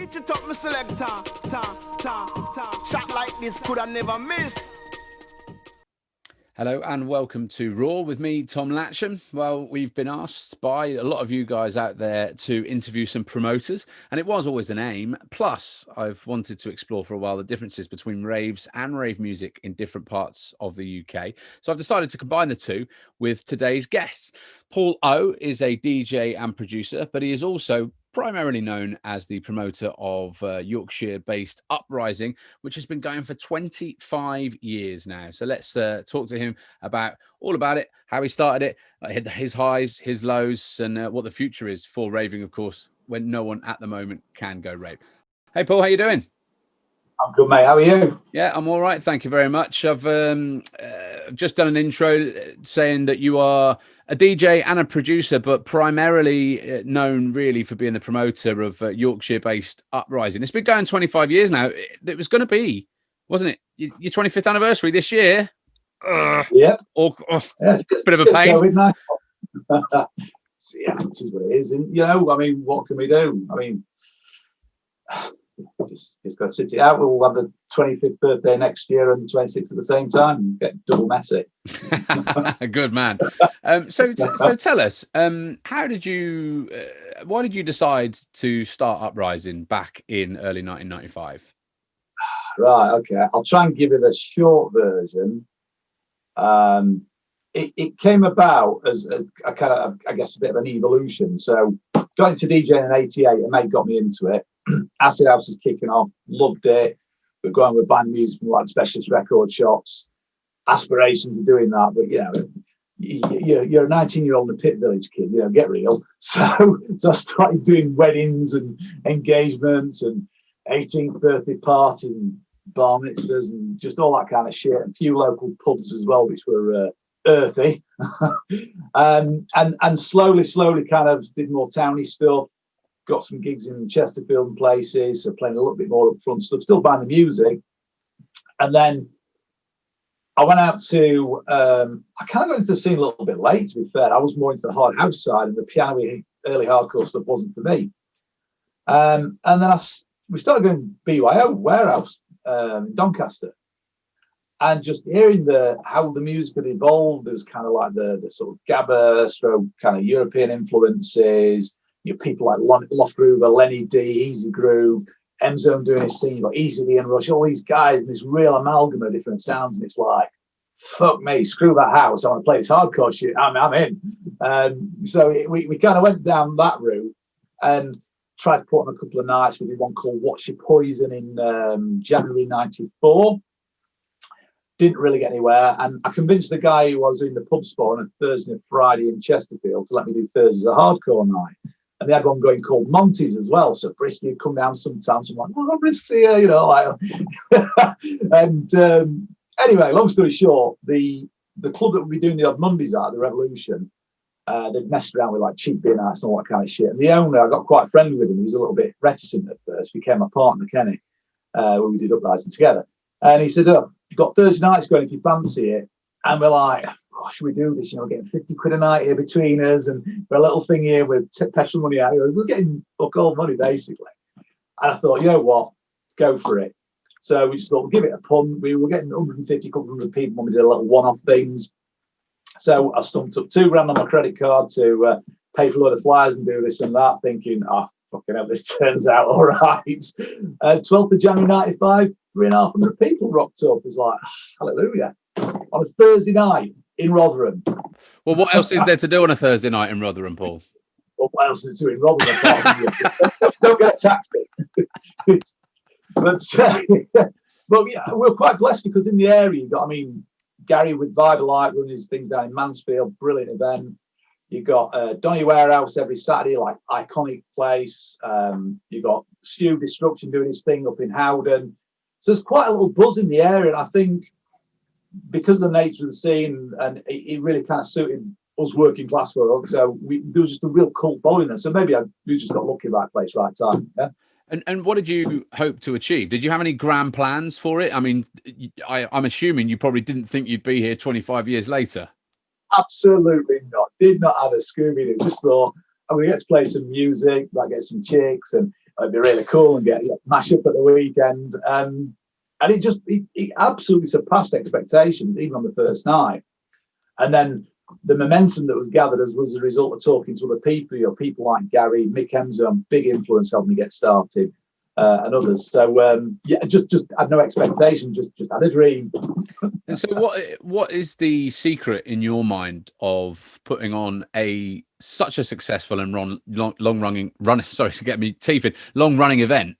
Each it up, me select shot like this could I never miss. Hello and welcome to Raw with me, Tom Latcham. Well, we've been asked by a lot of you guys out there to interview some promoters, and it was always an aim. Plus, I've wanted to explore for a while the differences between raves and rave music in different parts of the UK. So I've decided to combine the two with today's guests. Paul O is a DJ and producer, but he is also primarily known as the promoter of Yorkshire-based Uprising, which has been going for 25 years now. So let's talk to him about all about it, how he started it, his highs, his lows, and what the future is for raving, of course, when no one at the moment can go rave. Hey, Paul, how you doing? I'm good, mate. How are you? Yeah, I'm all right. Thank you very much. I've just done an intro saying that you are a DJ and a producer, but primarily known really for being the promoter of Yorkshire-based Uprising. It's been going 25 years now. It was going to be, wasn't it, your 25th anniversary this year? Yeah. Bit of a pain. Yeah, this is what it is. And, I mean, what can we do? I mean, just got to sit it out. We'll have the 25th birthday next year and the 26th at the same time and get double messy. Good man. So tell us, why did you decide to start Uprising back in early 1995? Right, okay. I'll try and give you the short version. It came about as a kind of, I guess, a bit of an evolution. So got into DJing in '88, a mate got me into it. Acid House was kicking off, loved it. We're going with band music from like specialist record shops. Aspirations of doing that, but you're a 19-year-old in the pit village kid, get real. So I started doing weddings and engagements and 18th birthday parties and bar mitzvahs and just all that kind of shit. A few local pubs as well, which were earthy. and slowly kind of did more towny stuff. Got some gigs in Chesterfield and places, so playing a little bit more upfront stuff, still buying the music. And then I went out to, I kind of got into the scene a little bit late, to be fair. I was more into the hard house side, and the piano-y, early hardcore stuff wasn't for me. And then we started going BYO, Warehouse, in Doncaster. And just hearing how the music had evolved, it was kind of like the sort of gabber, stroke kind of European influences. People like Loft Groover, Lenny D, Easy Groove, M-Zone doing his thing. You've got Easy D and Rush, all these guys, and this real amalgam of different sounds. And it's like, fuck me, screw that house. I want to play this hardcore shit. I'm in. So we kind of went down that route and tried to put on a couple of nights. We did one called What's Your Poison in January '94. Didn't really get anywhere. And I convinced the guy who I was in the pub spot on a Thursday and Friday in Chesterfield to let me do Thursdays a hardcore night. And they had one going called Monty's as well. So Brisky would come down sometimes. I'm like, oh, Brisky here, like. And anyway, long story short, the club that would be doing the odd Mondays at, the Revolution, they'd messed around with like cheap beer nights and all that kind of shit. And the owner, I got quite friendly with him. He was a little bit reticent at first. Became my partner, Kenny, when we did Uprising together. And he said, oh, you've got Thursday nights going if you fancy it. And we're like, oh, should we do this? Getting 50 quid a night here between us and for a little thing here with petrol money out here. We're getting fuck all money, basically. And I thought, you know what? Go for it. So we just thought, we'll give it a punt. We were getting 150, couple hundred people when we did a little one-off things. So I stumped up $2,000 on my credit card to pay for a load of flyers and do this and that, thinking, fucking hell, this turns out all right. 12th of January 95, 3,500 people rocked up. It was like, hallelujah. On a Thursday night in Rotherham. Well, what else is there to do on a Thursday night in Rotherham, Paul? Well, what else is there to do in Rotherham? Don't get taxed. But yeah, we're quite blessed because in the area, you got, Gary with Vitalite running his things down in Mansfield, brilliant event. You got Donny Warehouse every Saturday, like iconic place. You got Stu Destruction doing his thing up in Howden. So there's quite a little buzz in the area, and I think because of the nature of the scene, and it really kind of suited us working class folk. So there was just a real cult following there. So maybe we just got lucky, right place, right time. Yeah. And what did you hope to achieve? Did you have any grand plans for it? I'm assuming you probably didn't think you'd be here 25 years later. Absolutely not. Did not have a Scooby-Doo. Just thought, I'm going to get to play some music, like get some chicks. And It'd be really cool and get mash up at the weekend. And it absolutely surpassed expectations, even on the first night. And then the momentum that was gathered was a result of talking to other people, people like Gary, Mick Emser, big influence helped me get started, and others. So just had no expectation, just had a dream. And so what is the secret in your mind of putting on such a successful and long running event?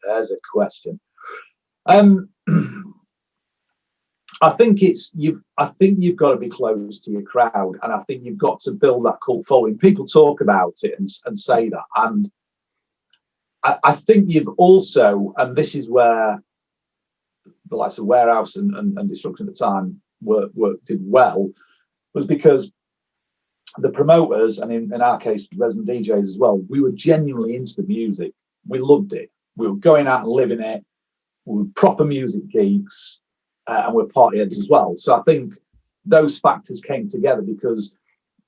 There's a question. I think you've got to be close to your crowd, and I think you've got to build that cult following. People talk about it and say that, and I think you've also, and this is where the likes of Warehouse and Destruction at the time did well, was because the promoters, and in our case resident DJs as well, we were genuinely into the music. We loved it. We were going out and living it. We were proper music geeks. And we're party heads as well. So I think those factors came together because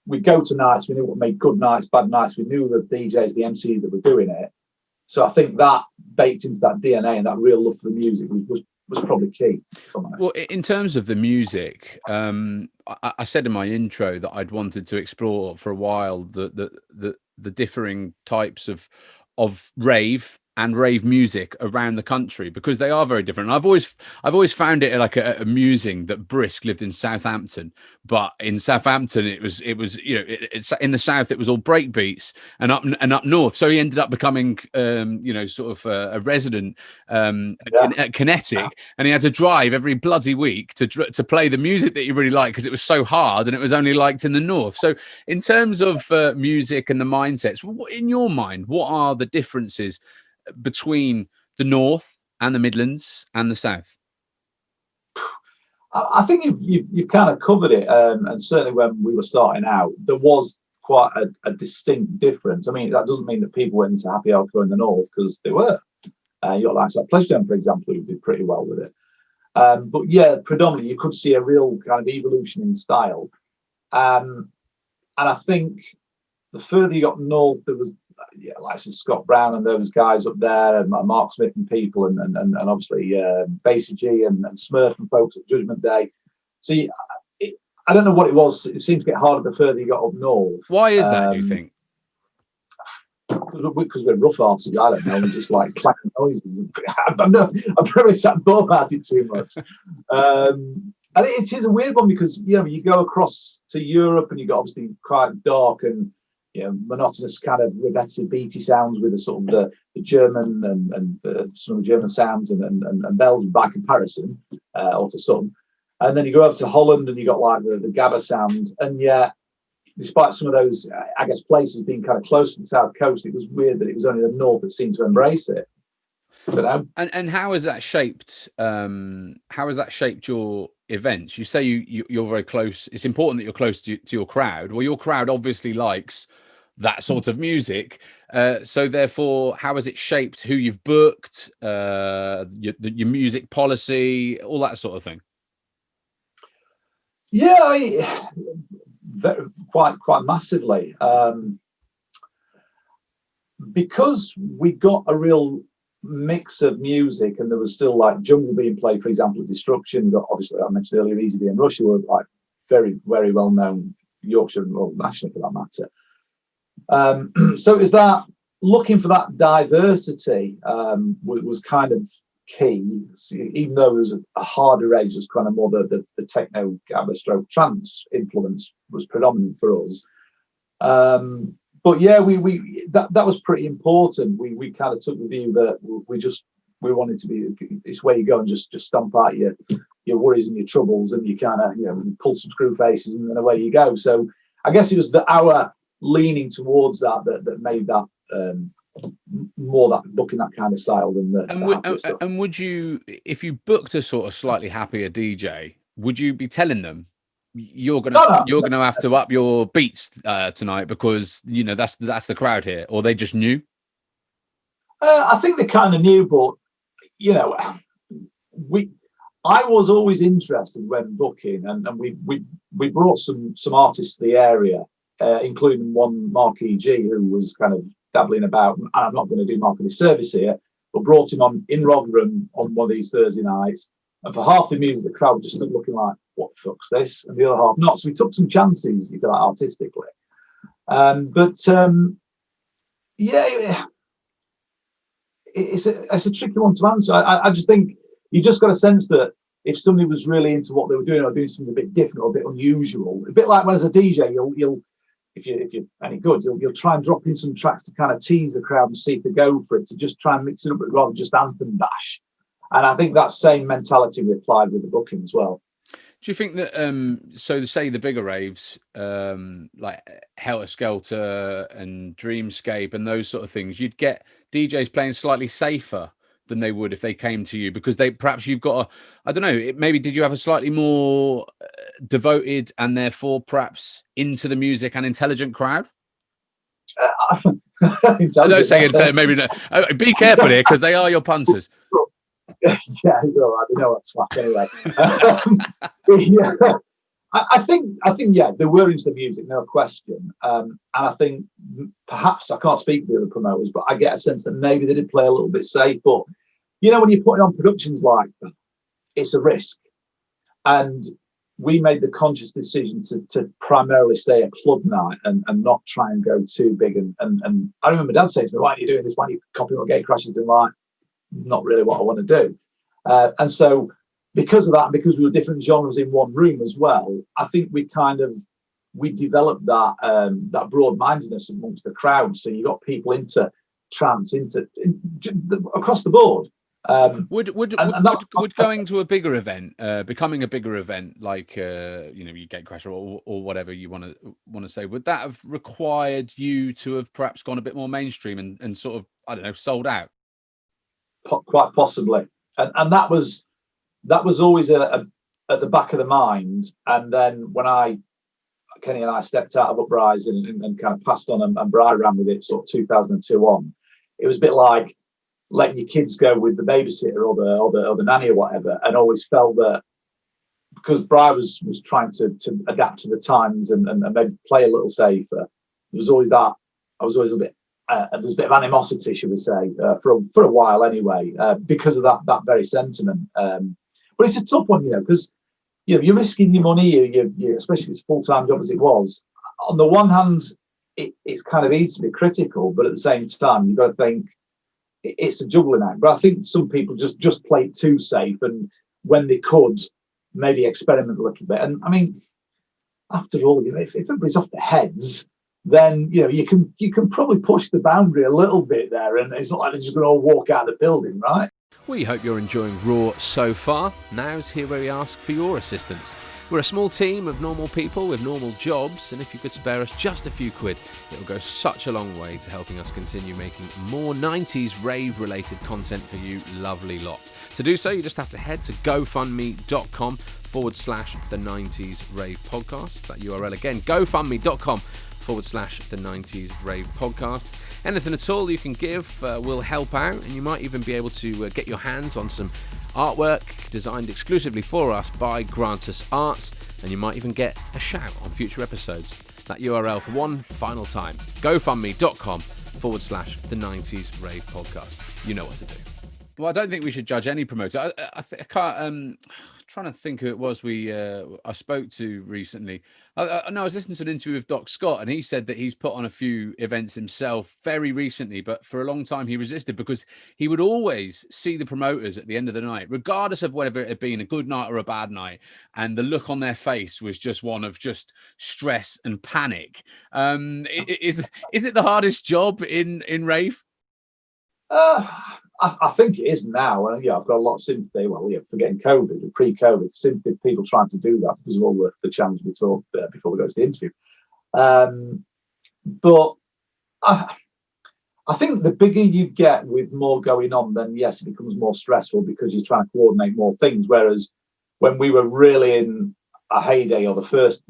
we go to nights, we knew what made good nights, bad nights. We knew the DJs, the MCs that were doing it. So I think that baked into that DNA and that real love for the music was probably key. Well, in terms of the music, I said in my intro that I'd wanted to explore for a while the differing types of rave and rave music around the country, because they are very different. I've always found it like amusing that Brisk lived in Southampton, but in Southampton it was it's in the south it was all break beats, and up north, so he ended up becoming sort of a resident at Kinetic, and he had to drive every bloody week to play the music that he really liked because it was so hard and it was only liked in the north. So in terms of music and the mindsets, in your mind, what are the differences between the north and the Midlands and the south? I think you've kind of covered it, and certainly when we were starting out, there was quite a distinct difference. I mean, that doesn't mean that people went into happy hardcore in the north, because they were. You got like Pleasure Dome, for example, who did pretty well with it. But yeah, predominantly you could see a real kind of evolution in style. And I think the further you got north, there was like Scott Brown and those guys up there, and Mark Smith and people, and obviously Basie G and Smurf and folks at Judgment Day. So I don't know what it was. It seemed to get harder the further you got up north. Why is that, do you think? Because we're rough artists, I don't know, and just like clacking noises. I've probably sat and thought about it too much. And it is a weird one because you go across to Europe and you got obviously quite dark and monotonous kind of repetitive beaty sounds with a sort of the German and some of the German sounds and Belgium by comparison, or to some. And then you go over to Holland and you got like the Gabba sound, and yet despite some of those, I guess, places being kind of close to the south coast, it was weird that it was only the north that seemed to embrace it. And how has that shaped? How has that shaped your events? You say you're very close. It's important that you're close to your crowd. Well, your crowd obviously likes that sort of music. So therefore, how has it shaped who you've booked, your music policy, all that sort of thing? Yeah, quite massively. Because we got a real mix of music, and there was still like jungle being played, for example, at Destruction. You got, obviously, I mentioned earlier, Easy D and Russia were like very, very well known Yorkshire, well, nationally for that matter. So it was that looking for that diversity was kind of key. So even though it was a harder age, was kind of more the techno, gabba, stroke, trance influence was predominant for us. But yeah, that was pretty important. We kind of took the view that we wanted to be, it's where you go and just stomp out your worries and your troubles, and you kind of pull some screw faces, and then away you go. So I guess it was our leaning towards that made that more that booking that kind of style than the and would you, if you booked a sort of slightly happier DJ, would you be telling them you're gonna have to up your beats tonight because that's the crowd here, or they just knew? I think they kind of knew, but I was always interested when booking, and we brought some artists to the area, including one Mark E.G., who was kind of dabbling about, and I'm not going to do Mark a disservice here, but brought him on in Rotherham on one of these Thursday nights. And for half the music, the crowd just stood looking like, what the fuck's this? And the other half not. So we took some chances, if you like, artistically. Yeah, it's a tricky one to answer. I just think you just got a sense that if somebody was really into what they were doing or doing something a bit different or a bit unusual, a bit like when as a DJ, you'll if you're any good, you'll try and drop in some tracks to kind of tease the crowd and see if they go for it, to just try and mix it up rather than just anthem bash. And I think that same mentality we applied with the booking as well. Do you think that so say the bigger raves like Helter Skelter and Dreamscape and those sort of things, you'd get DJs playing slightly safer than they would if they came to you, because they perhaps you've got I don't know, maybe did you have a slightly more devoted and therefore perhaps into the music and intelligent crowd? I don't say maybe no. Be careful here, because they are your punters. Yeah, I know that's swap anyway. Yeah, I think yeah, they were into the music, no question. And I think perhaps, I can't speak for the other promoters, but I get a sense that maybe they did play a little bit safe. But you know, when you're putting on productions like that, it's a risk. And we made the conscious decision to primarily stay a club night and not try and go too big. And I remember Dad saying to me, "Why are you doing this? Why are you copying what Gatecrashers has been like?" Not really what I want to do. And so because of that, and because we were different genres in one room as well, I think we developed that broad-mindedness amongst the crowd. So you got people into trance, across the board. Would going to a bigger event, becoming a bigger event like you Gatecrasher or whatever you want to say, would that have required you to have perhaps gone a bit more mainstream and sort of, I don't know, sold out? Quite possibly, and that was always at the back of the mind. And then when Kenny and I stepped out of Uprising and kind of passed on, and Brian ran with it sort of 2002 on, it was a bit like letting your kids go with the babysitter or the nanny or whatever, and always felt that because Brian was trying to adapt to the times and maybe play a little safer, there was always that. I was always a bit. There's a bit of animosity, should we say, for a while anyway, because of that very sentiment. But it's a tough one, because you're risking your money, you especially if it's a full-time job as it was. On the one hand, it's kind of easy to be critical, but at the same time, you've got to think it's a juggling act. But I think some people just play it too safe, and when they could, maybe experiment a little bit. And I mean, after all, if everybody's off their heads, then you can probably push the boundary a little bit there, and it's not like they're just going to all walk out of the building, right? We hope you're enjoying Raw so far. Now's here where we ask for your assistance. We're a small team of normal people with normal jobs, and if you could spare us just a few quid, it'll go such a long way to helping us continue making more 90s rave-related content for you lovely lot. To do so, you just have to head to gofundme.com/the 90s rave podcast. That URL again, gofundme.com/the 90s rave podcast. Anything at all you can give will help out, and you might even be able to get your hands on some artwork designed exclusively for us by Grantus Arts, and you might even get a shout on future episodes. That URL for one final time, gofundme.com/the 90s rave podcast. You know what to do. Well, I don't think we should judge any promoter. I can't. Trying to think who it was I spoke to recently. I was listening to an interview with Doc Scott, and he said that he's put on a few events himself very recently, but for a long time he resisted because he would always see the promoters at the end of the night, regardless of whether it had been a good night or a bad night, and the look on their face was just one of just stress and panic. Is it the hardest job in rave? I think it is now, and I've got a lot of sympathy. Well, forgetting COVID and pre-COVID, sympathy for people trying to do that because of all the challenges we talked before we go to the interview. But I think the bigger you get with more going on, then yes, it becomes more stressful because you're trying to coordinate more things. Whereas when we were really in a heyday, or the first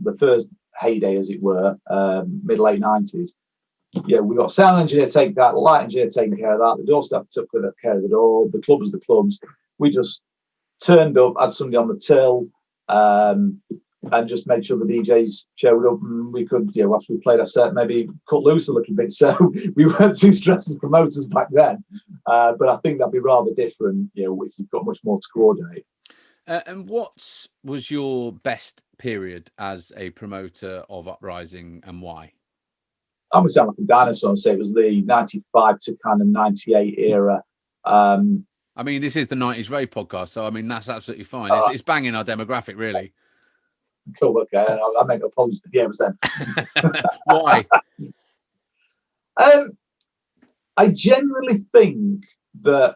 heyday, as it were, mid-late 90s. Yeah, we got sound engineer taking that, light engineer taking care of that, the door staff took care of the door, the club was the clubs. We just turned up, had somebody on the till, and just made sure the DJs showed up, and we could, after we played our set, maybe cut loose a little bit. So we weren't too stressed as promoters back then. But I think that'd be rather different, if you've got much more to coordinate. And what was your best period as a promoter of Uprising, and why? I'm gonna sound like a dinosaur and say it was the 95 to kind of 98 era. I mean, this is the 90s Rave podcast, so I mean that's absolutely fine. It's banging our demographic, really. Cool. Okay, I make apologies to the gamers then. Why? I generally think that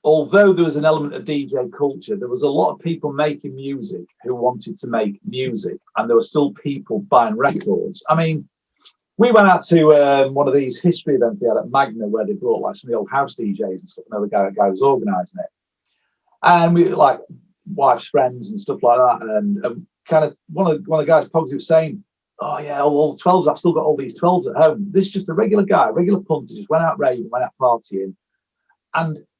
although there was an element of DJ culture, there was a lot of people making music who wanted to make music, and there were still people buying records. I mean, we went out to one of these history events they had at Magna, where they brought like some of the old house DJs and stuff. Another guy was organising it, and we like wife's friends and stuff like that. And kind of one of the guys positive was saying, "Oh yeah, all the 12s. I've still got all these 12s at home. This is just a regular guy, regular punter, just went out raving, went out partying,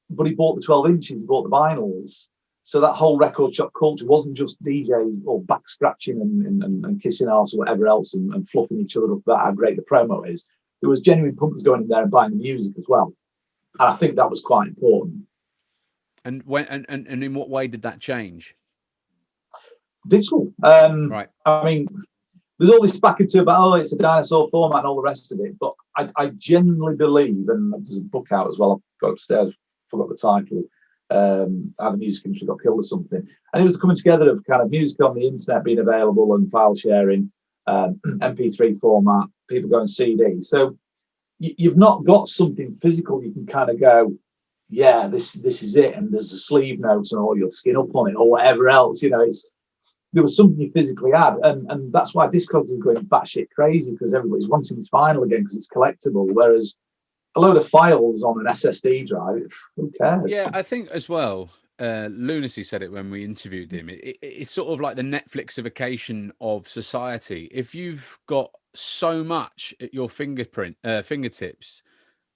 but he bought the 12 inches, he bought the vinyls." So that whole record shop culture wasn't just DJs or back scratching and kissing arse or whatever else and fluffing each other up about how great the promo is. There was genuine punters going in there and buying the music as well. And I think that was quite important. And when and in what way did that change? Digital. Right. I mean, there's all this back into about, it's a dinosaur format and all the rest of it. But I genuinely believe, and there's a book out as well, I've got upstairs, forgot the title, how the music industry got killed or something. And it was the coming together of kind of music on the internet being available and file sharing, MP3 format, people going CD. So you've not got something physical you can kind of go, yeah, this is it, and there's a sleeve notes and all, you'll skin up on it or whatever else. There was something you physically had, and that's why Discogs is going batshit crazy, because everybody's wanting this vinyl again because it's collectible, whereas a load of files on an SSD drive, who cares? Yeah, I think as well, Lunacy said it when we interviewed him. It's sort of like the Netflixification of society. If you've got so much at your fingertips,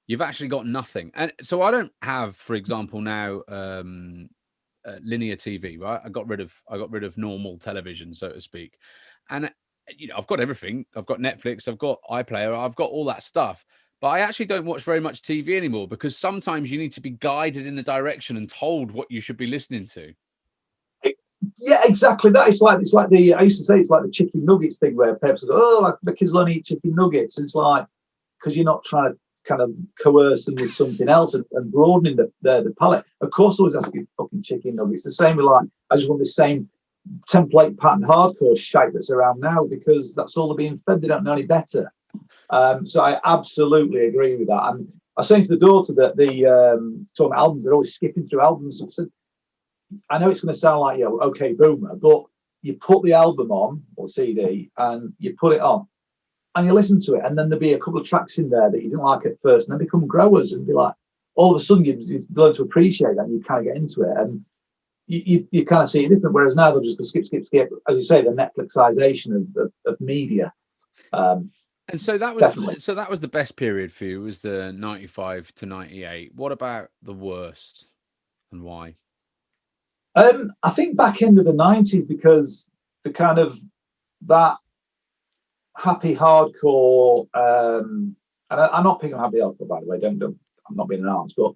you've actually got nothing. And so I don't have, for example, now linear TV, right? I got rid of normal television, so to speak. And I've got everything. I've got Netflix, I've got iPlayer, I've got all that stuff. But I actually don't watch very much TV anymore, because sometimes you need to be guided in a direction and told what you should be listening to. Yeah, exactly that. It's like the, I used to say, it's like the chicken nuggets thing, where parents go, "Oh, like the kids only eat chicken nuggets." It's like, because you're not trying to kind of coerce them with something else and broadening the palette. Of course, always asking fucking chicken nuggets. The same with like, I just want the same template pattern hardcore shite that's around now, because that's all they're being fed. They don't know any better. So I absolutely agree with that. And I was saying to the daughter that talking about albums, they're always skipping through albums. I said, I know it's going to sound like, okay, boomer, but you put the album on or CD and you put it on and you listen to it, and then there'll be a couple of tracks in there that you didn't like at first, and then become growers and be like, all of a sudden you learn to appreciate that and you kind of get into it, and you kind of see it different. Whereas now they'll just go skip, as you say, the Netflixization of media. And so that was definitely. So that was the best period for you, was the 95 to 98. What about the worst, and why? I think back end of the 90s, because the kind of that happy hardcore, and I'm not picking on happy hardcore, by the way, don't I'm not being an arse, but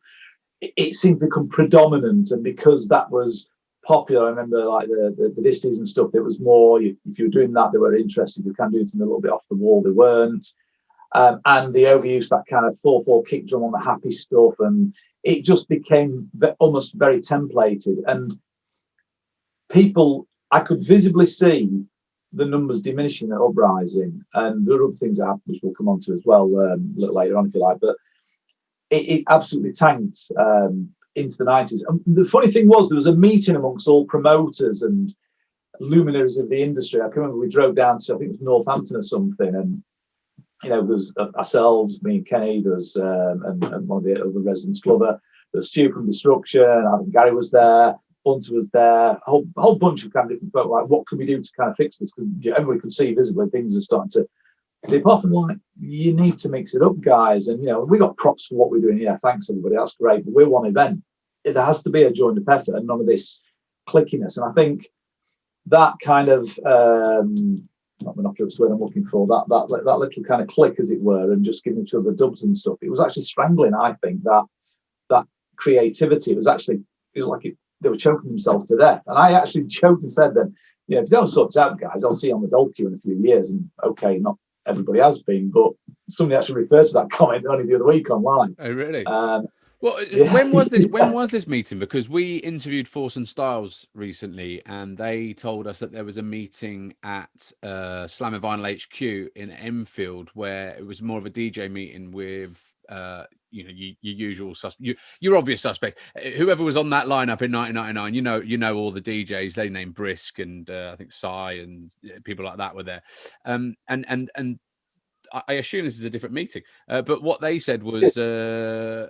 it seemed to become predominant, and because that was popular, I remember like the disties and stuff, it was more, if you were doing that, they were interested. You can do something a little bit off the wall, they weren't. And they overused that kind of 4/4 kick drum on the happy stuff, and it just became almost very templated. And people, I could visibly see the numbers diminishing at Uprising, and there are other things that happened which we'll come on to as well a little later on if you like, but it absolutely tanked into the 90s. And the funny thing was, there was a meeting amongst all promoters and luminaries of the industry. I can remember we drove down to, I think it was Northampton or something, and there's ourselves, me and Kenny, there's and one of the other residents, Glover, there's Stu from Destruction, I think Gary was there, Hunter was there, a whole bunch of kind of different folk, like, what can we do to kind of fix this? Because everybody could see visibly things are starting to dip off, and like, you need to mix it up, guys. And we got props for what we're doing. Yeah, thanks everybody, that's great. But we're one event. There has to be a joined up effort and none of this clickiness. And I think that kind of not monopoly, word I'm looking for, that little kind of click, as it were, and just giving each other dubs and stuff. It was actually strangling, I think, that creativity. It was like they were choking themselves to death. And I actually joked and said that, if you don't sort this out, guys, I'll see you on the dole queue in a few years. And okay, not everybody has been, but somebody actually referred to that comment only the other week online. Oh, really? Well, Yeah. when was this? When was this meeting? Because we interviewed Force and Styles recently, and they told us that there was a meeting at Slammer Vinyl HQ in Enfield, where it was more of a DJ meeting with your usual your obvious suspect. Whoever was on that lineup in 1999, you know all the DJs. They named Brisk and I think Psy and people like that were there. And I assume this is a different meeting, but what they said was the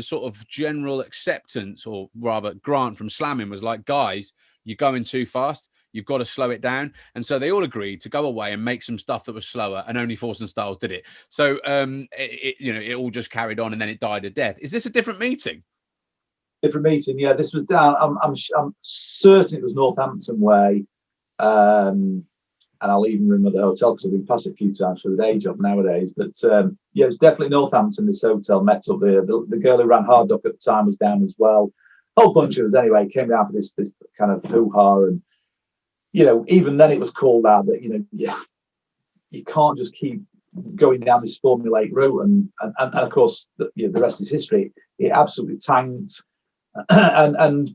sort of general acceptance, or rather grant from slamming, was like, guys, you're going too fast. You've got to slow it down. And so they all agreed to go away and make some stuff that was slower, and only Force and Styles did it. So it all just carried on, and then it died a death. Is this a different meeting? Different meeting, yeah. This was down. I'm certain it was Northampton way. And I'll even remember the hotel because I've been past it a few times for the day job nowadays. But yeah, it's definitely Northampton. This hotel met up there. The girl who ran Hard Dock at the time was down as well. A whole bunch of us anyway came down for this kind of hoo-ha. And even then it was called out that you can't just keep going down this Formula 8 route. And of course the rest is history. It absolutely tanked. and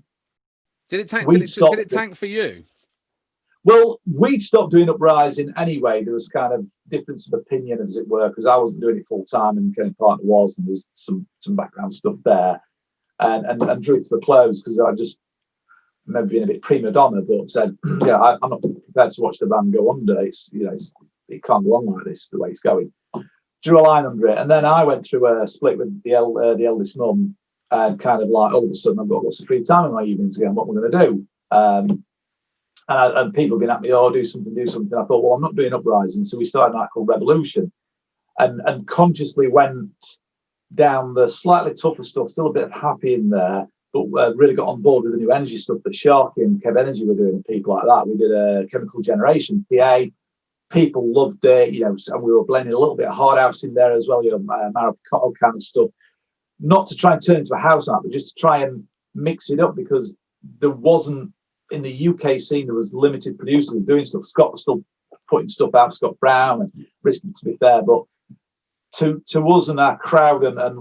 did it tank? Did it tank for you? Well, we'd stopped doing Uprising anyway. There was kind of difference of opinion, as it were, because I wasn't doing it full time and Kenny partner was, and there was some background stuff there, and drew it to the close because I just remember being a bit prima donna, but said, I'm not prepared to watch the band go under. It can't go on like this the way it's going. Drew a line under it, and then I went through a split with the eldest mum, and kind of like all of a sudden I've got lots of free time in my evenings again. What we're going to do? And people have been at me, do something. I thought, well, I'm not doing Uprising. So we started a night called Revolution and consciously went down the slightly tougher stuff, still a bit of happy in there, but really got on board with the new energy stuff that Sharky and Kev Energy were doing and people like that. We did a Chemical Generation, PA. People loved it, and we were blending a little bit of hard house in there as well, Mara Picotto kind of stuff. Not to try and turn it into a house act, but just to try and mix it up because there wasn't, in the UK scene, there was limited producers doing stuff. Scott was still putting stuff out, Scott Brown and Risky, to be fair. But to us and our crowd, and I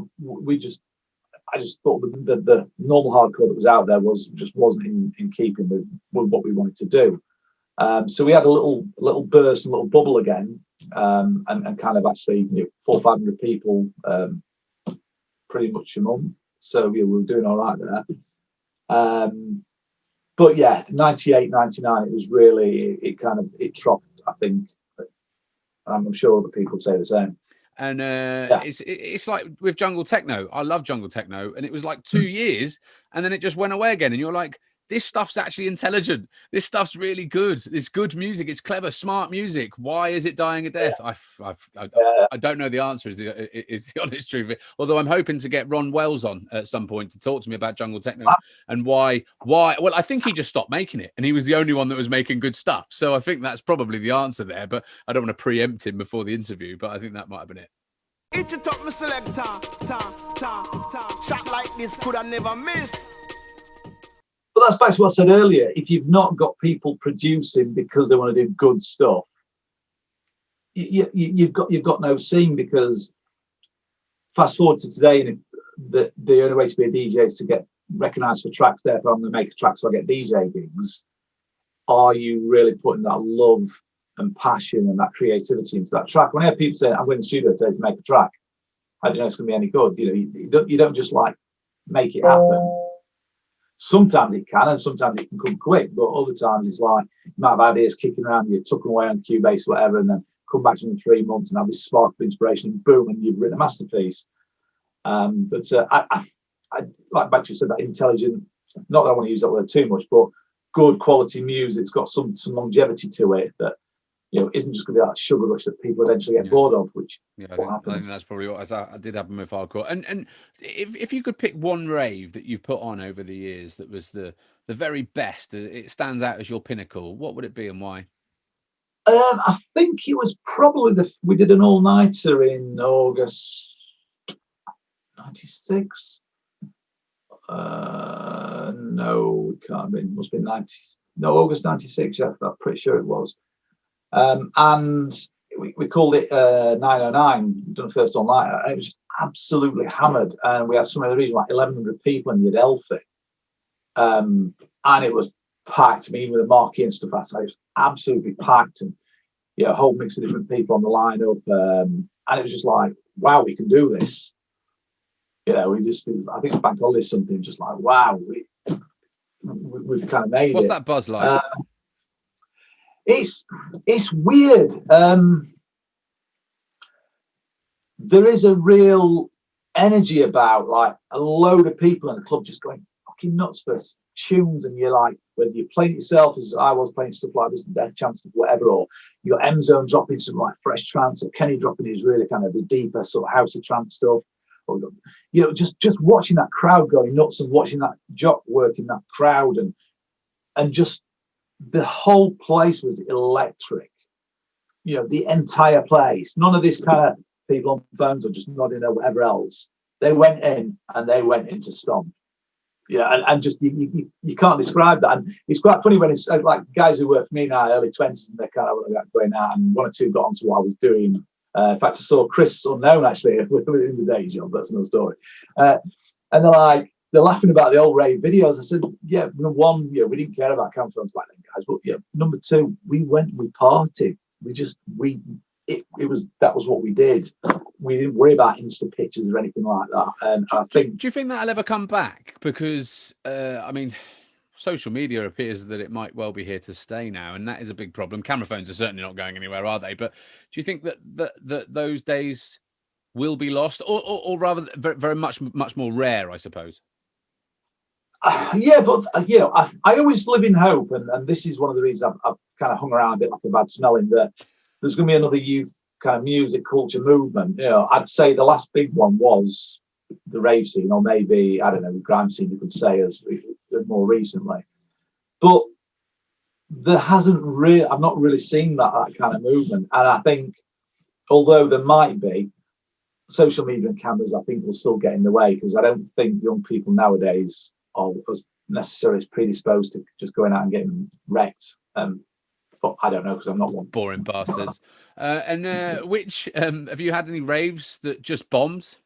just thought the normal hardcore that was out there wasn't in keeping with what we wanted to do. So we had a little burst, a little bubble again, and kind of actually 400 or 500 people pretty much a month. So we were doing all right there. But yeah, 98, 99, it was really, it troughed, I think. I'm sure other people would say the same. And it's like with jungle techno. I love jungle techno. And it was like 2 years and then it just went away again. And you're like, this stuff's actually intelligent. This stuff's really good. It's good music. It's clever, smart music. Why is it dying a death? I don't know the answer. Is the honest truth. Although I'm hoping to get Ron Wells on at some point to talk to me about jungle techno and why. Well, I think he just stopped making it, and he was the only one that was making good stuff. So I think that's probably the answer there. But I don't want to preempt him before the interview. But I think that might have been it. Each it up, my selector. Shot like this could have never missed. But that's back to what I said earlier. If you've not got people producing because they want to do good stuff, you've got no scene. Because fast forward to today, and the only way to be a DJ is to get recognised for tracks. Therefore, I'm going to make a track so I get DJ gigs. Are you really putting that love and passion and that creativity into that track? When I hear people saying, "I'm going to the studio today to make a track," I don't know it's going to be any good. You don't just like make it happen. Sometimes it can, and sometimes it can come quick, but other times it's like you might have ideas kicking around, you tuck them away on Cubase, whatever, and then come back to them in 3 months and have this spark of inspiration, and boom, and you've written a masterpiece. But I like back to you said, that intelligent, not that I want to use that word too much, but good quality music. It's got some longevity to it that isn't just going to be that sugar rush that people eventually get bored of, which I what think that's probably what I did happen with hardcore. And if you could pick one rave that you've put on over the years that was the very best, it stands out as your pinnacle, what would it be and why? I think it was probably we did an all-nighter in August 96. No, it can't be. It must be 90. No, August 96. Yeah, I'm pretty sure it was. And we called it 909. We've done the first all-nighter. And it was just absolutely hammered. And we had somewhere in the region like 1,100 people in the Adelphi. And it was packed. I mean, even with the marquee and stuff, it was absolutely packed. And a whole mix of different people on the lineup. And it was just like, wow, we can do this. We just, I think Bank Holiday is something just like, wow, we've kind of made it. What's that buzz like? It's weird. There is a real energy about like a load of people in the club just going fucking nuts for tunes, and you're like, whether you're playing it yourself, as I was playing stuff like this, the Death Chance, whatever, or you got M Zone dropping some like fresh trance, or Kenny dropping his really kind of the deeper sort of housey trance stuff. Just watching that crowd going nuts and watching that jock work in that crowd, and just the whole place was electric. The entire place. None of this kind of people on phones or just nodding or whatever else. They went in and they went into stomp. And just you can't describe that. And it's quite funny when it's like guys who work for me now, early 20s, and they're kind of going out, and one or two got onto what I was doing. In fact, I saw Chris Unknown actually within the day job. That's another story. And they're laughing about the old rave videos. I said, number one, we didn't care about campgrounds back then, guys. But number two, we went, we partied. That was what we did. We didn't worry about Insta pictures or anything like that. And I think, do you think that'll ever come back? Because I mean, social media appears that it might well be here to stay now, and that is a big problem. Camera phones are certainly not going anywhere, are they? But do you think that those days will be lost, or rather very much more rare, I suppose? But I always live in hope, and this is one of the reasons I've kind of hung around a bit like a bad smell, in that there's going to be another youth kind of music culture movement. I'd say the last big one was the rave scene, or maybe, I don't know, the grime scene, you could say, as more recently. But there hasn't really, I've not really seen that kind of movement. And I think, although there might be, social media and cameras, I think, will still get in the way, because I don't think young people nowadays are as necessarily predisposed to just going out and getting wrecked. But I don't know, because I'm not one. Boring bastards. Which have you had any raves that just bombs?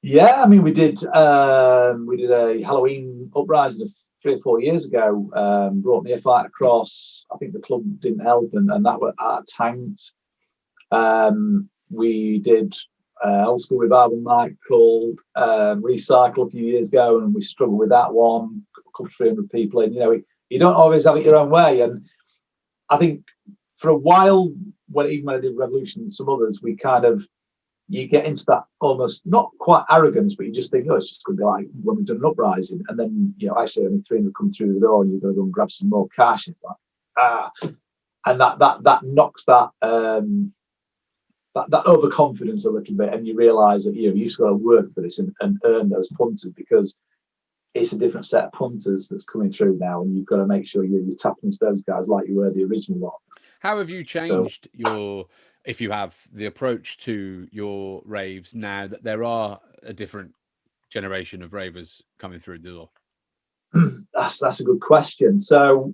Yeah, I mean, we did a Halloween Uprising 3 or 4 years ago. Brought me a fight across. I think the club didn't help, and that were tanked. We did old school revival night called Recycle a few years ago, and we struggled with that one. A couple of 300 people in. You don't always have it your own way, and I think for a while, even when I did Revolution and some others, you get into that almost not quite arrogance, but you just think, it's just going to be like when we've done an Uprising, and then actually only 300 come through the door, and you've got to go and grab some more cash. It's like and that knocks that overconfidence a little bit, and you realise that you've just got to work for this and earn those punters, because it's a different set of punters that's coming through now, and you've got to make sure you're tapping into those guys like you were the original lot. How have you changed if you have the approach to your raves now that there are a different generation of ravers coming through the door? That's a good question. So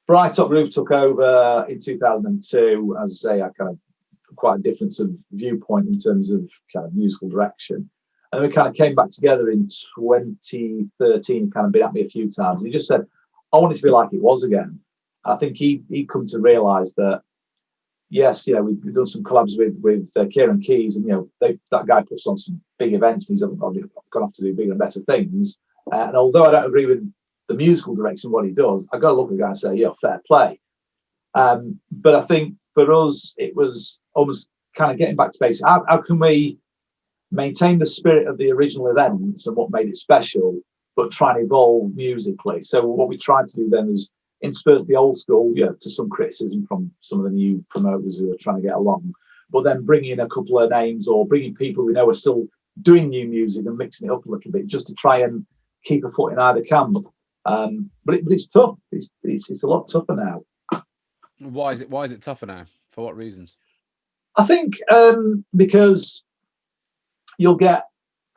Bright Top Roof took over in 2002. As I say, I kind of quite a difference of viewpoint in terms of kind of musical direction. And we kind of came back together in 2013, kind of been at me a few times. He just said, I want it to be like it was again. I think he'd come to realise that, yes, we've done some collabs with Kieran Keys, and that guy puts on some big events, and he's gone off to do bigger and better things. And although I don't agree with the musical direction of what he does, I've got to look at the guy and say, fair play. But I think for us, it was almost kind of getting back to basics. How can we maintain the spirit of the original events and what made it special, but try and evolve musically? So what we tried to do then was intersperse the old school, to some criticism from some of the new promoters who are trying to get along, but then bringing in a couple of names or bringing people we know are still doing new music and mixing it up a little bit just to try and keep a foot in either camp. But it's tough. It's a lot tougher now. Why is it tougher now? For what reasons? I think because you'll get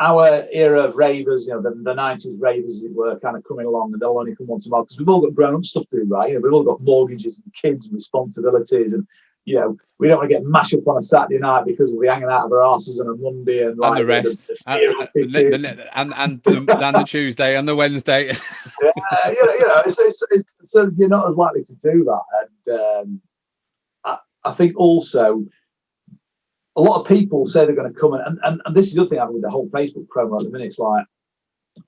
our era of ravers, the 90s ravers, as it were, kind of coming along, and they'll only come once a while because we've all got grown-up stuff to do, right? We've all got mortgages and kids and responsibilities, and we don't want to get mashed up on a Saturday night because we'll be hanging out of our asses on a Monday and the rest, and the Tuesday and the Wednesday. So you're not as likely to do that, and I think also a lot of people say they're going to come and this is the other thing happening with the whole Facebook promo at the minute. It's like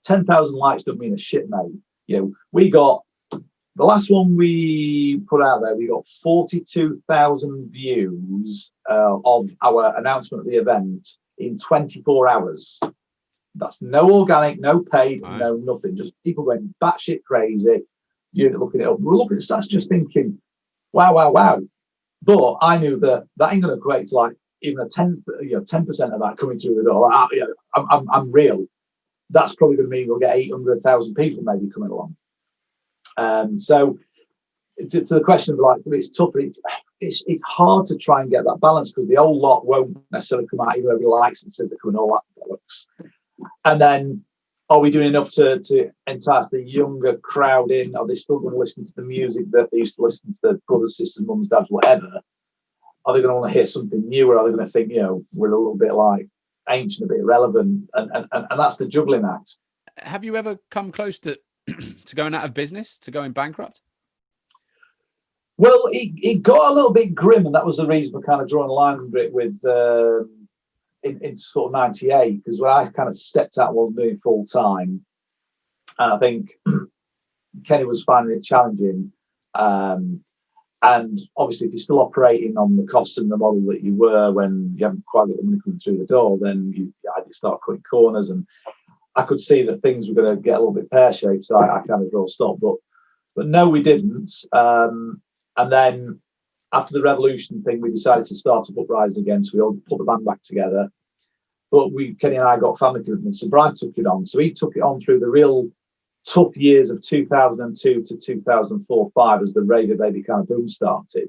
10,000 likes don't mean a shit, mate. We got the last one we put out there, we got 42,000 views of our announcement of the event in 24 hours. That's no organic, no paid, right. No nothing. Just people going batshit crazy. You're looking it up. We're looking at stats just thinking, wow. But I knew that ain't going to equate to like even a 10% of that coming through the door. I'm real. That's probably going to mean we'll get 800,000 people maybe coming along. So to the question of like, it's tough. It's hard to try and get that balance because the old lot won't necessarily come out even though everybody likes and says they're coming all that bollocks. And then, are we doing enough to entice the younger crowd in? Are they still going to listen to the music that they used to listen to, their brothers, sisters, mums, dads, whatever? Are they going to want to hear something new, or are they going to think, we're a little bit like ancient, a bit irrelevant? And that's the juggling act. Have you ever come close to going out of business, to going bankrupt? Well, it got a little bit grim, and that was the reason for kind of drawing a line under it with in sort of 98, because when I kind of stepped out and wasn't doing full time, and I think Kenny was finding it challenging. And obviously, if you're still operating on the cost and the model that you were when you haven't quite got the money coming through the door, then you start cutting corners. And I could see that things were going to get a little bit pear-shaped, so I kind of draw a stop. But no, we didn't. And then after the Revolution thing, we decided to start up Uprising again, so we all put the band back together. But Kenny and I got family commitments, so Brian took it on. So he took it on through the real tough years of 2002 to 2004-05 as the Rave baby kind of boom started.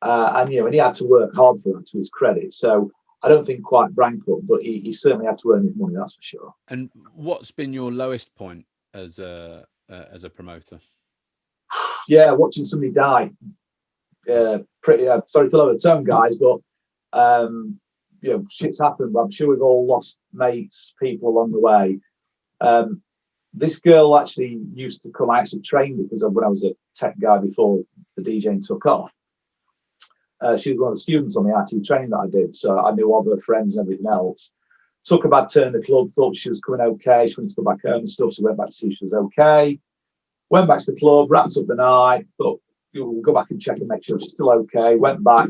And he had to work hard for that, to his credit. So I don't think quite bankrupt, but he certainly had to earn his money, that's for sure. And what's been your lowest point as a promoter? Yeah, watching somebody die. Pretty sorry to lower the tone, guys, but shit's happened. I'm sure we've all lost mates, people along the way. This girl actually used to come. I actually trained because when I was a tech guy before the DJing took off. She was one of the students on the IT training that I did, so I knew all her friends and everything else. Took a bad turn in the club, thought she was coming okay. She wanted to go back home and stuff, so went back to see if she was okay. Went back to the club, wrapped up the night, thought we'll go back and check and make sure she's still okay. Went back,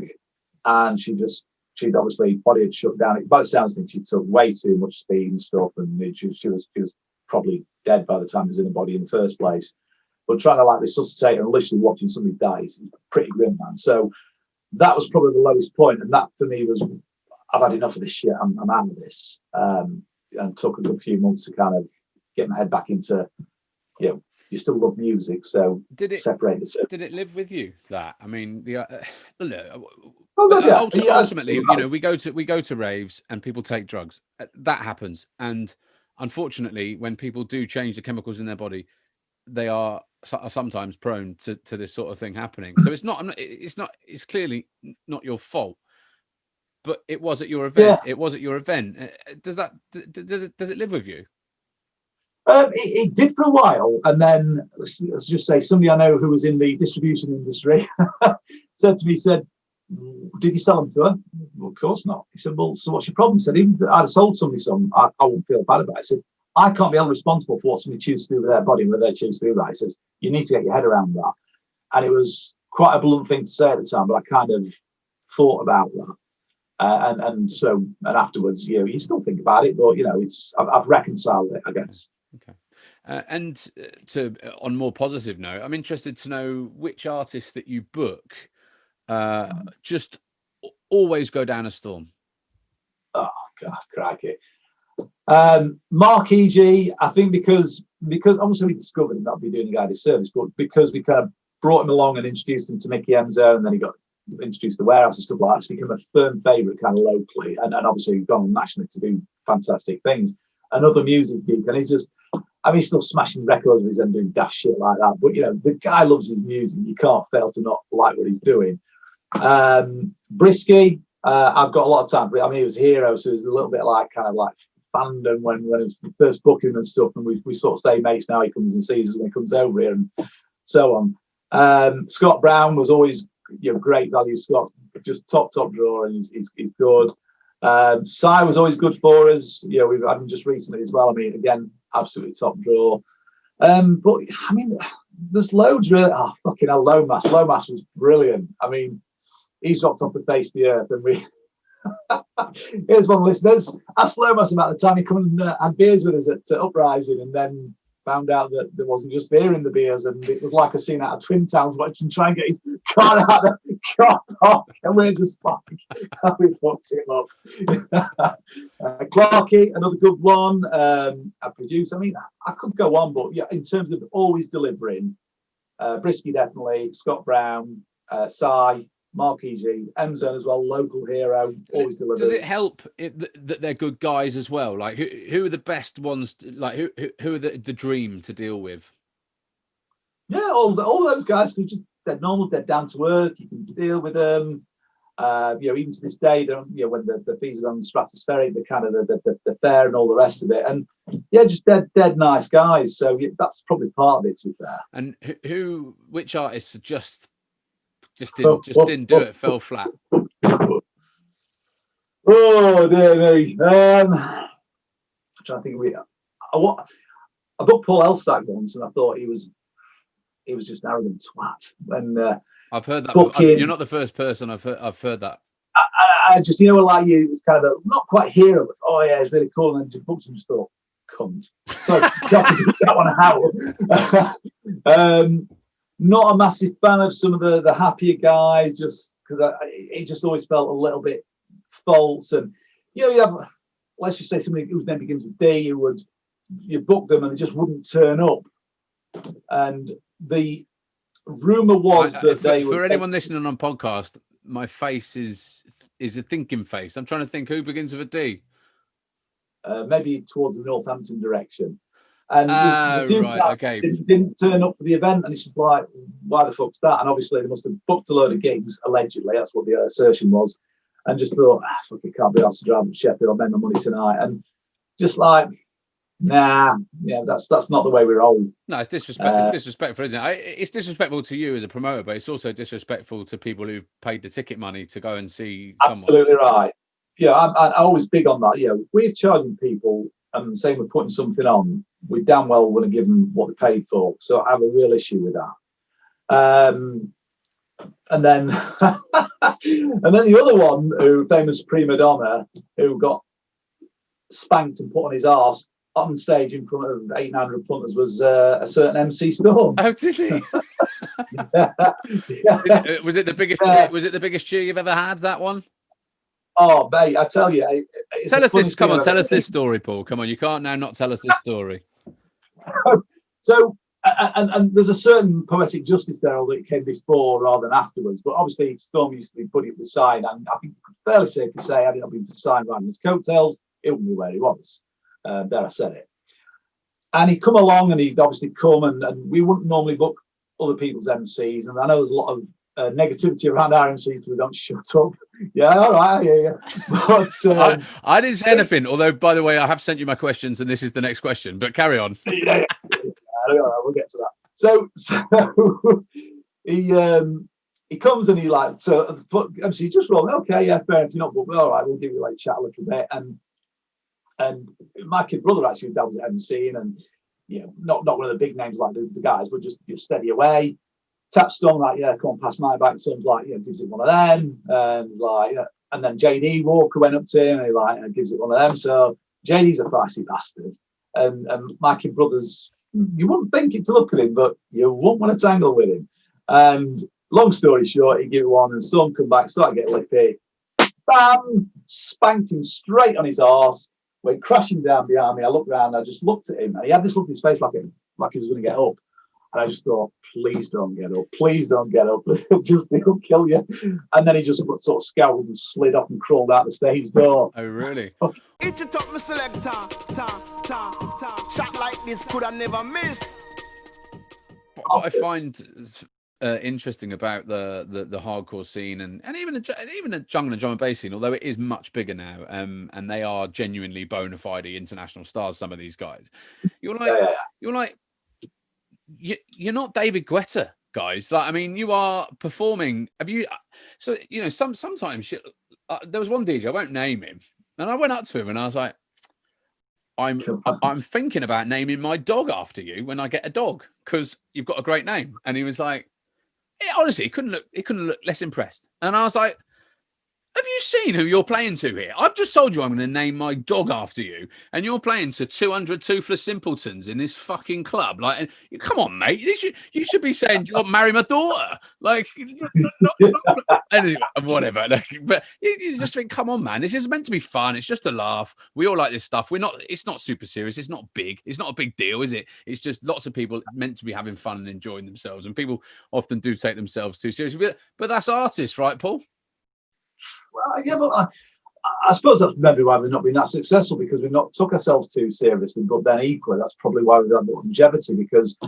and she'd obviously body had shut down. By the sounds of things, she took way too much speed and stuff, and she was probably dead by the time she was in the body in the first place. But trying to resuscitate her and literally watching somebody die is pretty grim, man. So that was probably the lowest point, and that for me was, I've had enough of this shit. I'm out of this, and took a good few months to kind of get my head back into, you still love music, so separate the two. Did it live with you? That, I mean, yeah. Ultimately, we go to raves and people take drugs. That happens, and unfortunately, when people do change the chemicals in their body, they are sometimes prone to this sort of thing happening. So it's clearly not your fault, but it was at your event. Yeah. It was at your event. Does it live with you? It did for a while, and then let's just say somebody I know who was in the distribution industry said to me, "Did you sell them to her?" Well, of course not. He said, "Well, so what's your problem?" I said, "Even if I'd have sold somebody some, I wouldn't feel bad about it." I said, "I can't be held responsible for what somebody chooses to do with their body and whether they choose to do that." He says, "You need to get your head around that." And it was quite a blunt thing to say at the time, but I kind of thought about that. And afterwards, you still think about it, but I've reconciled it, I guess. Okay. On more positive note, I'm interested to know which artists that you book just always go down a storm. Oh God, crikey. Mark E.G., I think because obviously we discovered him, that'd be doing a guy a disservice, but because we kind of brought him along and introduced him to Mickey Enzo, and then he got introduced to the Warehouse and stuff like that, it's become a firm favourite kind of locally, and obviously he's gone nationally to do fantastic things. Another music geek, and he's just, I mean, he's still smashing records with his and doing daft shit like that, but you know, the guy loves his music. You can't fail to not like what he's doing. Brisky, I've got a lot of time for it. I mean, he was a hero, so it's a little bit like kind of like fandom when it was the first booking and stuff, and we sort of stay mates now. He comes and sees us when he comes over here and so on. Scott Brown was always, you know, great value. Scott, just top drawer, and he's good. Cy was always good for us. You know, we've had him just recently as well. I mean, again, absolutely top drawer. But I mean, there's loads really. Oh, fucking hell, Lomas was brilliant. I mean, he's dropped off the face of the earth, and we. Here's one, listeners. Asked Lomas about the time he come and had beers with us at Uprising, and then found out that there wasn't just beer in the beers, and it was like a scene out of Twin Towns watching try and get his car out of the car park, and we're just like, we fucked him up. Clarky, another good one. I produce. I mean, I could go on, but yeah, in terms of always delivering, Brisky definitely, Scott Brown, Cy, Mark E.G., M-Zone as well, local hero, always delivers. Does it help that they're good guys as well? Like, who are the best ones? Like, who are the dream to deal with? Yeah, all those guys who just, they're normal, they're down to earth. You can deal with them. You know, even to this day, you know, when the fees are on the stratospheric, the kind of the fair and all the rest of it, and yeah, just dead nice guys. So yeah, that's probably part of it, to be fair. And which artists just didn't do it, fell flat? Oh dear me. I'm trying to think. I booked Paul Elstack once, and I thought he was just an arrogant twat. When I've heard that. booking, you're not the first person I've heard that. I just, you know, like you, it was kind of not quite hero, but oh yeah, it's really cool. And then just booked and just thought, cunt. So that one out. Not a massive fan of some of the happier guys, just because it just always felt a little bit false. And you know, you have, let's just say somebody whose name begins with D, you book them and they just wouldn't turn up. And the rumor was that for anyone listening on podcast, my face is a thinking face. I'm trying to think who begins with a D. Maybe towards the Northampton direction. And didn't turn up for the event, and it's just like, why the fuck's that? And obviously they must have booked a load of gigs, allegedly, that's what the assertion was, and just thought, fuck, it can't be asked to drive to Sheffield, I'll make my money tonight. And just like, nah, yeah, that's not the way we roll. No, it's disrespectful. It's disrespectful, isn't it? It's disrespectful to you as a promoter, but it's also disrespectful to people who've paid the ticket money to go and see. Absolutely right. Yeah, I'm always big on that. You know, we're charging people and saying we're putting something on, we damn well want to give them what they paid for. So I have a real issue with that. And then the other one, who famous prima donna, who got spanked and put on his arse on stage in front of 800 punters, was a certain MC Storm. Oh, did he? Yeah. Was it the biggest? Was it the biggest cheer you've ever had? That one? Oh, mate, I tell you. Tell us this. Come on, tell us this story, Paul. Come on, you can't now not tell us this story. So, and there's a certain Poetic Justice there, although it came before rather than afterwards. But obviously, Storm used to be buddy up the side, and I think fairly safe to say, had it not been for Sign riding his coattails, he wouldn't be where he was. There, I said it. And he'd come along, and he'd obviously come, and we wouldn't normally book other people's MCs, and I know there's a lot of negativity around our MCs because we don't shut up. Yeah, all right, I hear you. But I didn't say anything. Although, by the way, I have sent you my questions, and this is the next question. But carry on. Yeah, we'll get to that. So he comes and he like, so MC just roll. Okay, yeah, fair enough. You're not booked. All right, we'll give you like chat a little bit. And my kid brother actually dabbles at MCing, and you know, not one of the big names like the guys, but just steady away. Tap Storm like, yeah, come on, pass my back. Storm's like, yeah, gives it one of them, and like, yeah. And then JD Walker went up to him, and he like, gives it one of them. So JD's a feisty bastard, and my kid brother's you wouldn't think it to look at him, but you wouldn't want to tangle with him. And long story short, he gave it one, and Storm come back, started getting lippy. Bam! Spanked him straight on his arse. Went crashing down behind me. I looked round. I just looked at him, and he had this look in his face like he was going to get up. And I just thought, please don't get up. Please don't get up. He'll kill you. And then he just sort of scowled and slid off and crawled out the stage door. Oh, really? Eat it up, my selector. Shot like this could have never missed. What I find interesting about the hardcore scene and even the jungle and drum and bass scene, although it is much bigger now, and they are genuinely bona fide international stars, some of these guys. You're not David Guetta, guys. Like, I mean, you are performing. Have you? So sometimes there was one DJ, I won't name him, and I went up to him and I was like, I'm thinking about naming my dog after you when I get a dog, because you've got a great name. And he was like, honestly, he couldn't look less impressed. And I was like, have you seen who you're playing to here? I've just told you I'm going to name my dog after you, and you're playing to 200 toothless simpletons in this fucking club. Like, come on, mate. You should be saying, "You'll marry my daughter." Like, anyway, whatever. Like, but you just think, come on, man. This is meant to be fun. It's just a laugh. We all like this stuff. It's not super serious. It's not big. It's not a big deal, is it? It's just lots of people meant to be having fun and enjoying themselves, and people often do take themselves too seriously. But that's artists, right, Paul? Well, yeah, but I suppose that's maybe why we've not been that successful, because we've not took ourselves too seriously. But then equally, that's probably why we've had the longevity, because,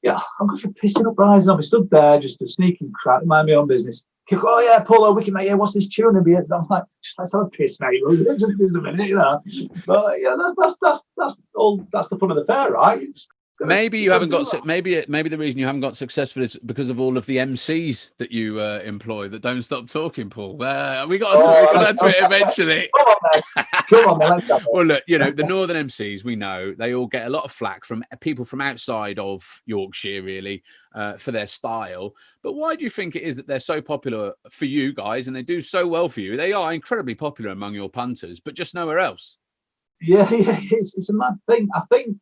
yeah, I'm good for pissing Uprising. I stood there just a sneaking crap, mind my own business. Oh, yeah, Paulo, we can make, yeah, what's this tune? And I'm like, just let's have a piss, mate. Just give us a minute, you know. But, yeah, that's the fun of the fair, right? Maybe you haven't got. Maybe the reason you haven't got successful is because of all of the MCs that you employ that don't stop talking, Paul. We got to it eventually. Come on, man. Well, look, the Northern MCs, we know they all get a lot of flack from people from outside of Yorkshire, really, for their style. But why do you think it is that they're so popular for you guys, and they do so well for you? They are incredibly popular among your punters, but just nowhere else. Yeah, it's a mad thing. I think.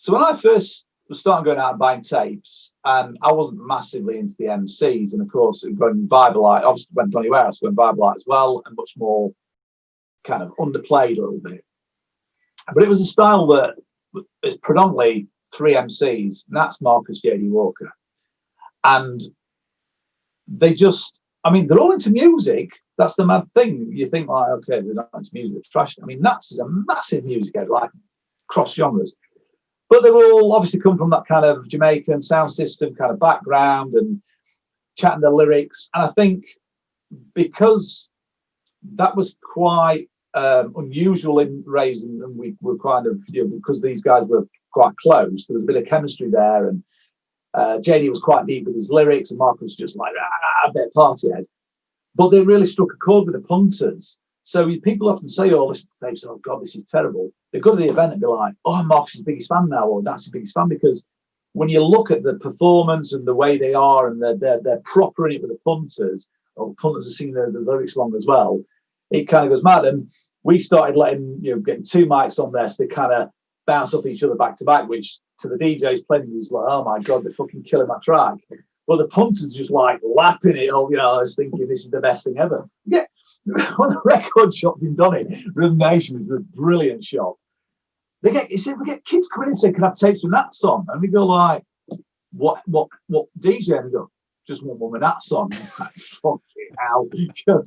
So when I first was starting going out and buying tapes, and I wasn't massively into the MCs, and of course going Vibalite, obviously went anywhere else, going Vibalite as well, and much more kind of underplayed a little bit. But it was a style that is predominantly 3 MCs, and that's Marcus, JD Walker. And they just, I mean, they're all into music. That's the mad thing. You think, like, okay, they're not into music, it's trash. I mean, Nats is a massive music head, like cross genres. But they were all obviously come from that kind of Jamaican sound system kind of background and chatting the lyrics. And I think because that was quite unusual in raves, and we were kind of, because these guys were quite close, there was a bit of chemistry there. And JD was quite deep with his lyrics, and Mark was just like a bit party head. But they really struck a chord with the punters. So people often say, oh, listen to tapes, oh God, this is terrible. They go to the event and be like, oh, Mark's his biggest fan now, or that's his biggest fan, because when you look at the performance and the way they are, and they're proper in it with the punters, or punters are singing the lyrics along as well, it kind of goes mad. And we started getting 2 mics on there, so they kind of bounce off each other back to back, which to the DJs playing is like, oh my God, they're fucking killing my track. But the punters just like lapping it all, I was thinking this is the best thing ever. Yeah, when the record shop in Donny, Rhythm Nation was a brilliant shop. We get kids coming in and saying, can I have tapes from that song? And we go like, what DJ? And we go, just want one with that song. Like, fucking hell.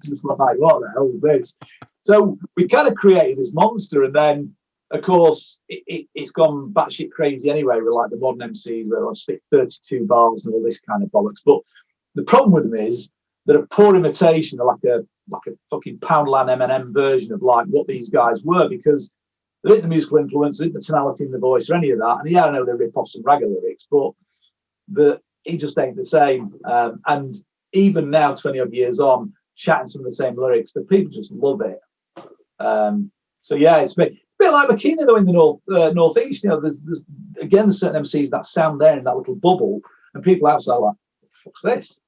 Just like, what the hell is this? So we kind of created this monster, and then of course, it's gone batshit crazy anyway with like the modern MCs where I spit 32 bars and all this kind of bollocks. But the problem with them is they're a poor imitation. They're like a fucking Poundland M&M version of like what these guys were, because there isn't the musical influence, there isn't the tonality in the voice or any of that. And yeah, I know they rip off some ragga lyrics, but it just ain't the same. And even now, 20 odd years on, chatting some of the same lyrics, the people just love it. So yeah, it's a bit like Bikini though in the northeast. There's certain MCs that sound there in that little bubble, and people outside are like, what's this?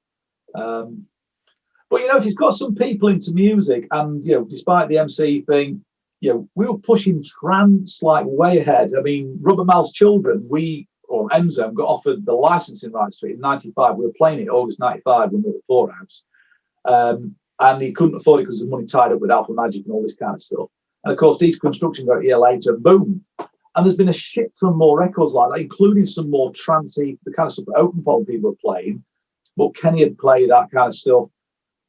But if you've got some people into music, and despite the MC thing, we were pushing trance like way ahead. I mean, Rubber Mal's Children, or Enzo got offered the licensing rights to it in '95. We were playing it August '95 when we were at Poorhouse. And he couldn't afford it because the money tied up with Alpha Magic and all this kind of stuff. And of course, Deep Construction got a year later, and boom. And there's been a shit ton more records like that, including some more trancey, the kind of stuff that Openfold people were playing. But Kenny had played that kind of stuff.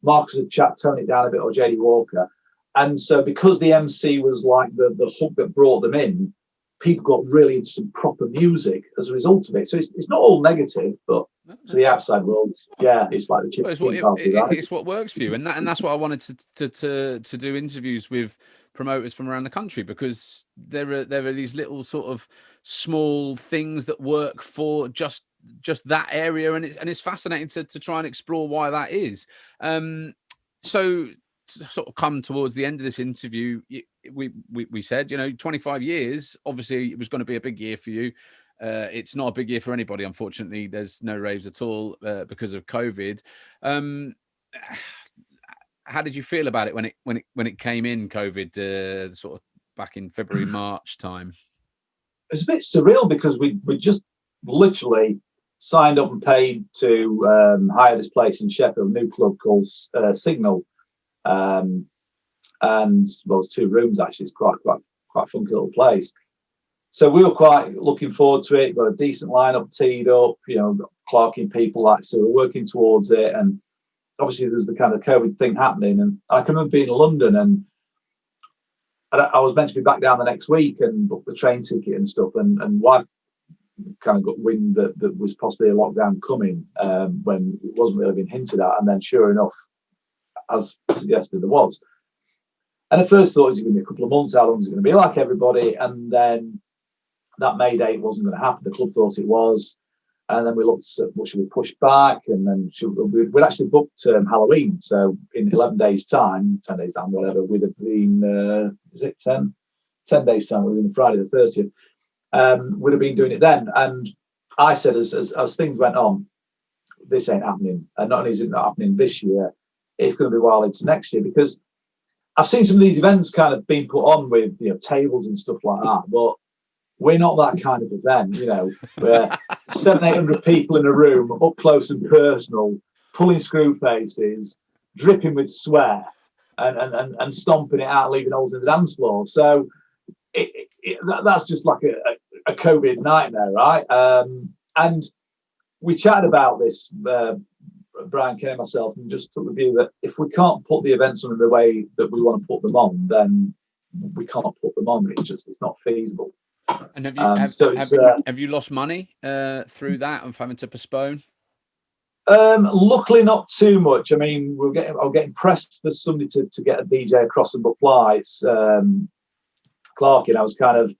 Marcus had toned it down a bit, or JD Walker. And so because the MC was like the hook that brought them in, people got really into some proper music as a result of it. So it's not all negative, but to the outside world, yeah, it's like the chip party, right? It's what works for you, and that's what I wanted to do interviews with promoters from around the country, because there are these little sort of small things that work for just that area, and it's fascinating to try and explore why that is. So to sort of come towards the end of this interview, we said, 25 years, obviously it was going to be a big year for you. It's not a big year for anybody, unfortunately. There's no raves at all because of COVID. How did you feel about it when it came in, COVID, sort of back in February, March time? It's a bit surreal because we just literally signed up and paid to hire this place in Sheffield, a new club called Signal. And well, it's 2 rooms actually. It's quite a funky little place. So we were quite looking forward to it. Got a decent lineup teed up, got clerking people so we're working towards it. And obviously there's the kind of COVID thing happening. And I can remember being in London, and I was meant to be back down the next week and book the train ticket and stuff. And wife kind of got wind that was possibly a lockdown coming when it wasn't really being hinted at. And then sure enough, as suggested, there was. And at first thought it was going to be a couple of months, how long is it going to be like everybody? And then that May date wasn't going to happen. The club thought it was. And then we looked at what should we push back? And then we'd actually booked Halloween. So in 11 days time, 10 days time, whatever, we'd have been, is it 10? 10 days time, we'd have been Friday the 30th. We'd have been doing it then. And I said, as things went on, this ain't happening. And not only is it not happening this year, it's going to be well into next year, because I've seen some of these events kind of being put on with tables and stuff like that, but we're not that kind of event, where 700-800 people in a room, up close and personal, pulling screw faces, dripping with sweat, and stomping it out, leaving holes in the dance floor. So that's just like a COVID nightmare, right? And we chatted about this. Brian, Kenny, myself, and just took the view that if we can't put the events on in the way that we want to put them on, then we can't put them on. It's not feasible. And have you lost money through that of having to postpone? Luckily, not too much. I mean, I'm getting pressed for somebody to get a DJ across and book flights. Clark, I was kind of,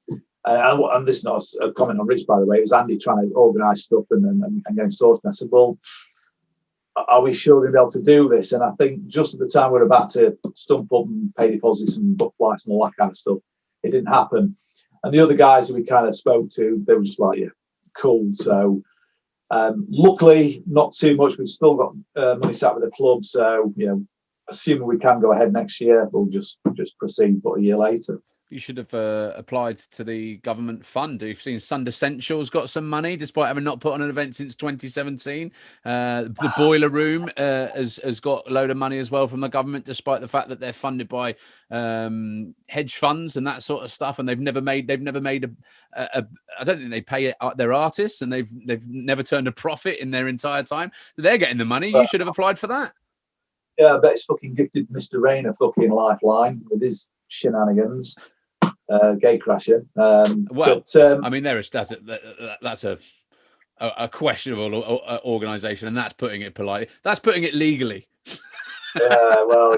and this is not a comment on Rich, by the way. It was Andy trying to organise stuff and getting sorted. And I said, well, are we sure we'll be able to do this? And I think just at the time we're about to stump up and pay deposits and book flights and all that kind of stuff, it didn't happen. And the other guys who we kind of spoke to, they were just like, yeah, cool. So luckily, not too much. We've still got money sat with the club. So, assuming we can go ahead next year, we'll just proceed, but a year later. You should have applied to the government fund. You've seen Sunday Essentials got some money, despite having not put on an event since 2017. The Boiler Room has got a load of money as well from the government, despite the fact that they're funded by hedge funds and that sort of stuff. And they've never made I don't think they pay their artists, and they've never turned a profit in their entire time. They're getting the money. You should have applied for that. Yeah, I bet it's fucking gifted Mr. Rain a fucking lifeline with his shenanigans. Gate crasher. I mean, that's a questionable organisation, and that's putting it politely. That's putting it legally. Well,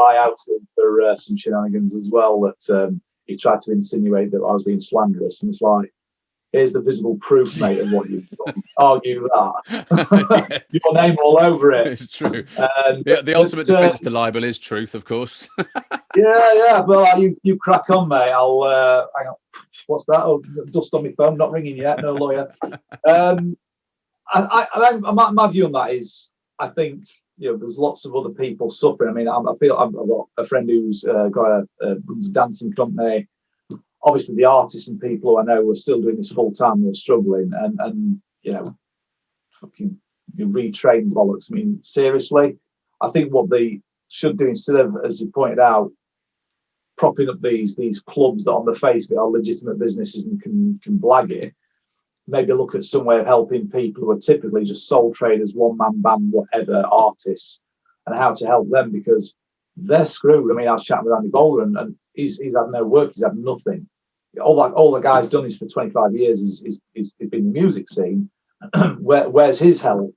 I outed him for some shenanigans as well. That he tried to insinuate that I was being slanderous, and it's like, here's the visible proof, mate, of what you've done. Argue that. Your name all over it. It's true. The ultimate defence to libel is truth, of course. Yeah. Well, you crack on, mate. I'll hang on. What's that? Oh, dust on my phone. Not ringing yet. No lawyer. My view on that is, I think there's lots of other people suffering. I mean, I feel I've got a friend who's got runs a dancing company. Obviously, the artists and people who I know are still doing this full time, they're struggling, and fucking retrain bollocks. I mean, seriously, I think what they should do, instead of, as you pointed out, propping up these clubs that on the face of it are legitimate businesses and can blag it, maybe look at some way of helping people who are typically just sole traders, one man band, whatever, artists, and how to help them, because they're screwed. I mean, I was chatting with Andy Bowler, and he's had no work, he's had nothing. All the guy's done is for 25 years is been in the music scene. Where's his help?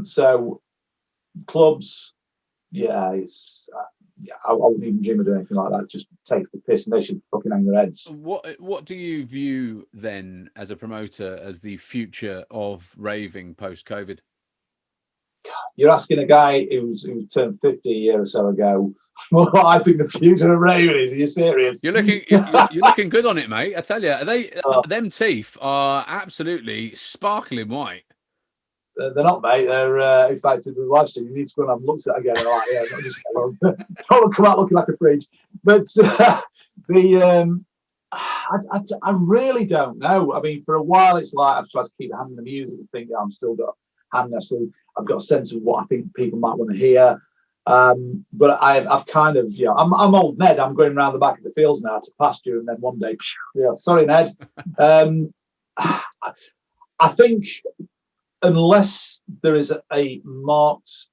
So clubs, I wouldn't even dream of doing anything like that. It just takes the piss, and they should fucking hang their heads. What do you view then as a promoter as the future of raving post-COVID? You're asking a guy who turned 50 a year or so ago what I think the future of raving is. Are you serious? You're looking good on it, mate. I tell you, them teeth are absolutely sparkling white. They're not, mate. They're in fact, the wife said you need to go and have looks at it again. All right, yeah, not just don't come out looking like a fridge. But I really don't know. I mean, for a while, it's like I've tried to keep a hand in the music and think I'm still got a hand there. So I've got a sense of what I think people might want to hear. But I've kind of, I'm old Ned. I'm going around the back of the fields now to pasture, and then one day, sorry, Ned. I think unless there is a marked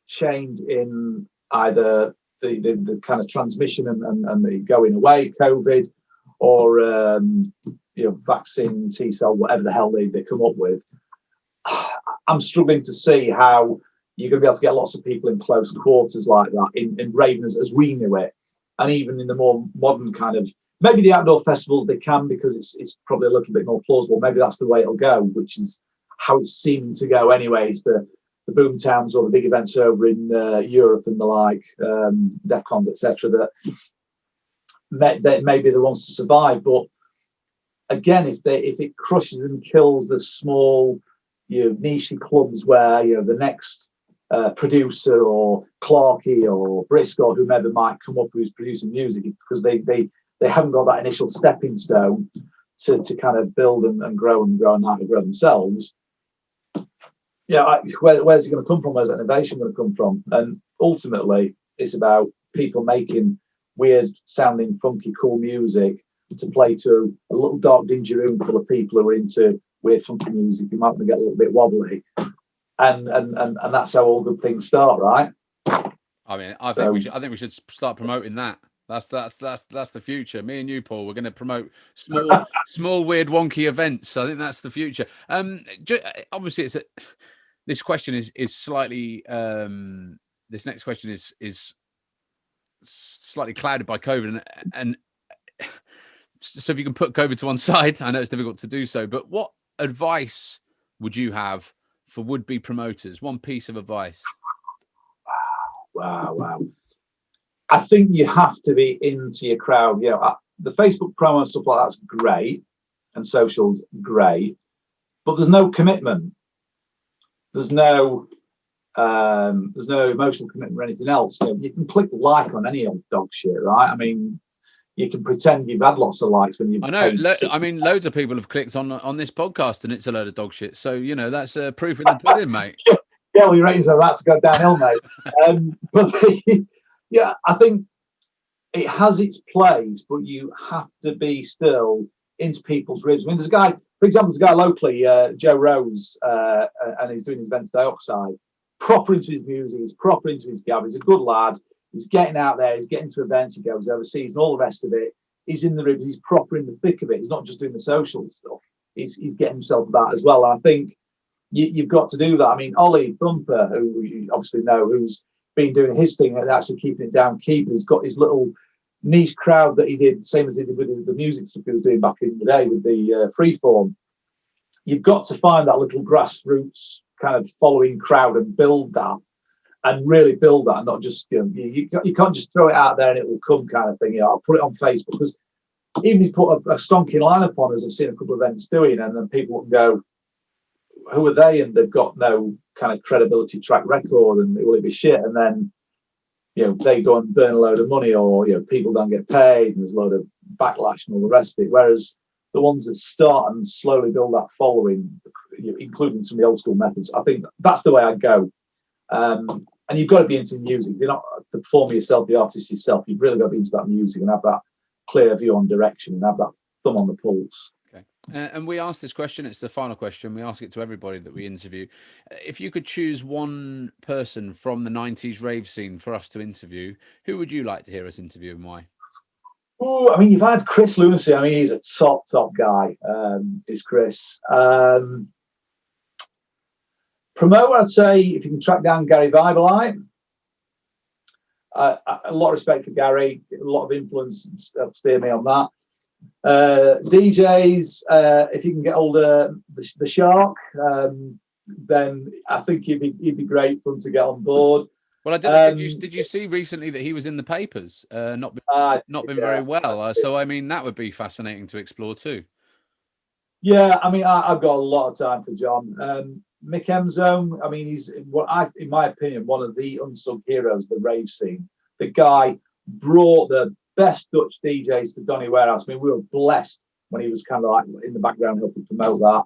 change in either the kind of transmission and the going away, COVID, or vaccine, T-cell, whatever the hell they come up with, I'm struggling to see how you're going to be able to get lots of people in close quarters like that in raving as we knew it, and even in the more modern kind of, maybe the outdoor festivals they can, because it's probably a little bit more plausible. Maybe that's the way it'll go, which is how it's seeming to go anyway. It's the boom towns or the big events over in Europe and the like, DEFCONs, etc. That maybe the ones to survive. But again, if it crushes and kills the small, niche clubs where the next producer or Clarkey or Brisk or whomever might come up who's producing music, because they haven't got that initial stepping stone to kind of build and grow and how to grow themselves. Where's it going to come from? Where's that innovation going to come from? And ultimately, it's about people making weird sounding, funky, cool music to play to a little dark, dingy room full of people who are into weird, funky music. You might want to get a little bit wobbly, and that's how all good things start, right? I mean, I think we should start promoting that. That's the future. Me and you, Paul, we're going to promote small, weird, wonky events. I think that's the future. Obviously, this question is slightly. This next question is slightly clouded by COVID, and so if you can put COVID to one side, I know it's difficult to do so. But what advice would you have for would-be promoters? One piece of advice. Wow. I think you have to be into your crowd. The Facebook promo and stuff like that's great, and socials great, but there's no commitment. There's no emotional commitment or anything else. You can click like on any old dog shit, right? I mean, you can pretend you've had lots of likes when you. I know. Loads of people have clicked on this podcast, and it's a load of dog shit. So that's proof in the pudding, mate. Yeah, well, your ratings are about to go downhill, mate. But I think it has its place, but you have to be still into people's ribs. I mean, there's a guy, for example, there's a guy locally, Joe Rose, and he's doing his events Dioxide, proper into his music, he's proper into his gab, he's a good lad, he's getting out there, he's getting to events, he goes overseas and all the rest of it. He's in the ribs, he's proper in the thick of it. He's not just doing the social stuff, he's getting himself about as well. And I think you've got to do that. I mean, Ollie Bumper, who you obviously know, who's been doing his thing and actually keeping it down, he's got his little niche crowd that he did, same as he did with the music stuff he was doing back in the day with the freeform. You've got to find that little grassroots kind of following crowd and build that, and really build that, and not just you can't just throw it out there and it will come kind of thing. I'll put it on Facebook, because even if you put a stonking lineup on, as I've seen a couple of events doing, and then people can go, who are they? And they've got no kind of credibility track record, and will it be shit? And then, they go and burn a load of money, or people don't get paid, and there's a load of backlash and all the rest of it. Whereas the ones that start and slowly build that following, including some of the old school methods, I think that's the way I go. And you've got to be into music. You're not the performer yourself, the artist yourself. You've really got to be into that music and have that clear view on direction and have that thumb on the pulse. Okay. And we ask this question, it's the final question. We ask it to everybody that we interview. If you could choose one person from the 90s rave scene for us to interview, who would you like to hear us interview and why? Oh, I mean, you've had Chris Lunacy. I mean, he's a top guy, is Chris. Promote, I'd say, if you can track down Gary Vibelite. A lot of respect for Gary, a lot of influence, steer me on that. DJs, if you can get hold of the Shark, then I think he'd be great fun to get on board. Well, I did you see recently that he was in the papers, not been very well. So I mean, that would be fascinating to explore too. Yeah, I mean, I've got a lot of time for John. Mick Emzone, I mean, he's in my opinion, one of the unsung heroes of the rave scene. The guy brought the best Dutch DJs to Donny Warehouse. I mean, we were blessed when he was kind of like in the background helping promote that.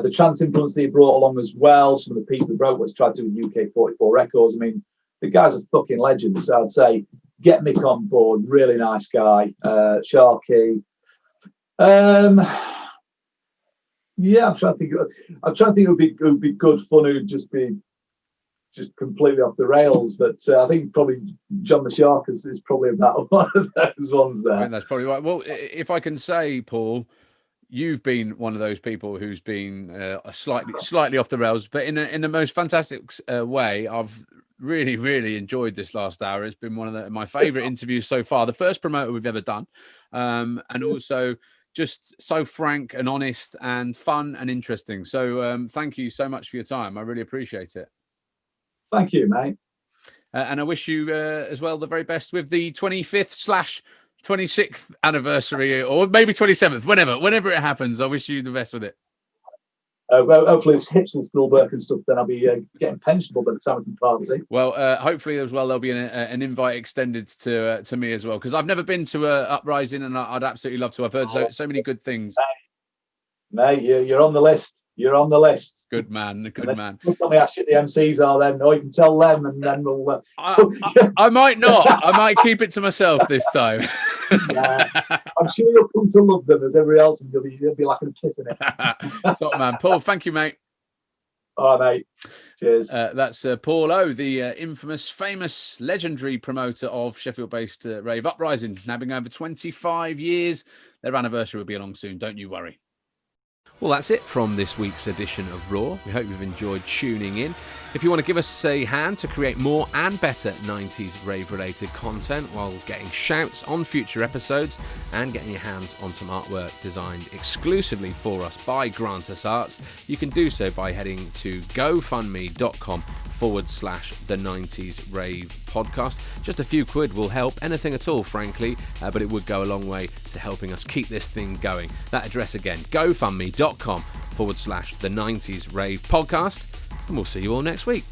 The trance influence that he brought along as well. Some of the people who broke what's tried to do with UK 44 Records. I mean, the guy's a fucking legend. So I'd say get Mick on board. Really nice guy. Sharky. Yeah, I'm trying to think it would be good fun. It would just be completely off the rails. But I think probably John the Shark is probably about one of those ones there. I think that's probably right. Well, if I can say, Paul, you've been one of those people who's been slightly off the rails, but in the most fantastic way. I've really enjoyed this last hour. It's been one of my favourite interviews so far. The first promoter we've ever done, and also just so frank and honest and fun and interesting. So thank you so much for your time. I really appreciate it. Thank you, mate. And I wish you as well the very best with the 25th/26th anniversary, or maybe 27th, whenever it happens. I wish you the best with it. Well, hopefully it's hitched and school work and stuff, then I'll be getting pensionable by the time we can party. Well, hopefully as well there'll be an invite extended to me as well, because I've never been to Uprising, and I'd absolutely love to. I've heard so many good things. Mate, you're on the list. You're on the list. Good man. Tell me how shit the MCs are then, or you can tell them, and then we'll... I might not. I might keep it to myself this time. Yeah. I'm sure you'll come to love them as everybody else, and you'll be like a kiss in it. Top man. Paul, thank you, mate. All right, mate. Cheers. That's Paul O, the infamous, famous, legendary promoter of Sheffield-based Rave Uprising, now being over 25 years. Their anniversary will be along soon. Don't you worry. Well, that's it from this week's edition of Raw. We hope you've enjoyed tuning in. If you want to give us a hand to create more and better 90s rave-related content while getting shouts on future episodes and getting your hands on some artwork designed exclusively for us by Grantus Arts, you can do so by heading to gofundme.com/the 90s Rave podcast. Just a few quid will help, anything at all, frankly, but it would go a long way to helping us keep this thing going. That address again, gofundme.com/the 90s Rave podcast, and we'll see you all next week.